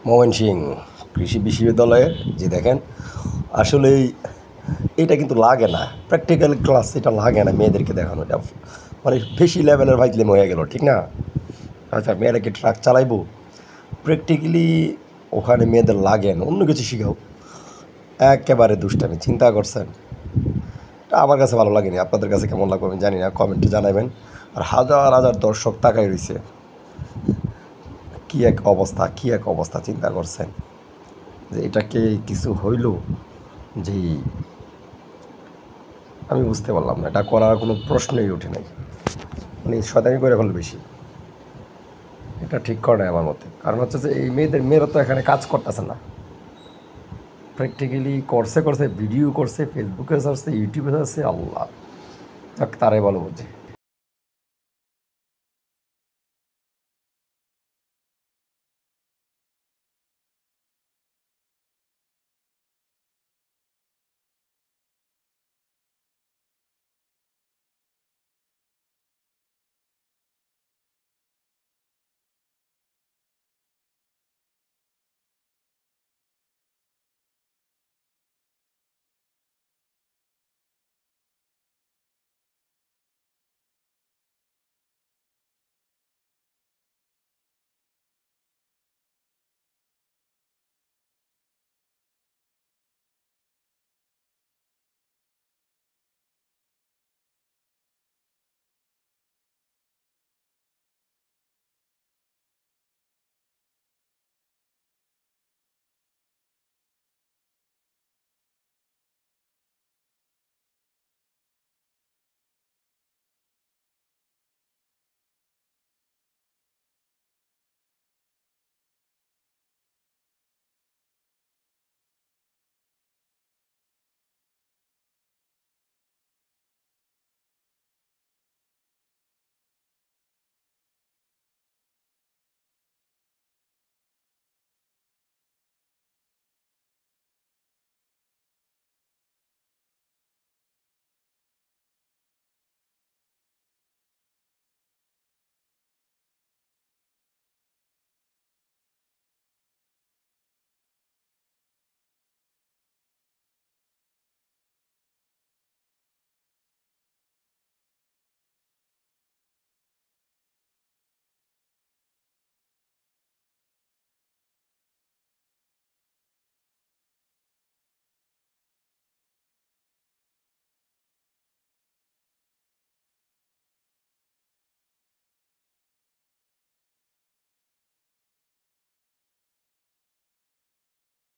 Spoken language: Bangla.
ময়মনসিংহ কৃষি বিশ্ববিদ্যালয়ের যে দেখেন আসলে এটা কিন্তু লাগে না, প্র্যাকটিক্যাল ক্লাস এটা লাগে না মেয়েদেরকে দেখানো, এটা মানে বেশি লেভেলের ভাইজলেম হয়ে গেল, ঠিক না? আচ্ছা, মেয়েরা কি ট্রাক চালাইবো? প্র্যাকটিক্যালি ওখানে মেয়েদের লাগে না, অন্য কিছু শিখাও। একেবারে দুষ্টামি, চিন্তা করছেন? এটা আমার কাছে ভালো লাগেনি, আপনাদের কাছে কেমন লাগবে আমি জানি না, কমেন্টে জানাবেন। আর হাজার হাজার দর্শক তাকাই রয়েছে, কী এক অবস্থা, কী এক অবস্থা, চিন্তা করছেন যে এটাকে কিছু হইল যে আমি বুঝতে পারলাম না, এটা করার কোনো প্রশ্নই ওঠে নাই, মানে শয়তানি করে ফেলল বেশি। এটা ঠিক করে নাই আমার মতে, কারণ হচ্ছে যে এই মেয়েরা তো এখানে কাজ করতেছে না, প্র্যাকটিক্যালি করছে ভিডিও করছে, ফেসবুকে আসছে, ইউটিউবে আসছে, আল্লাহ যাক তারাই ভালো বুঝে।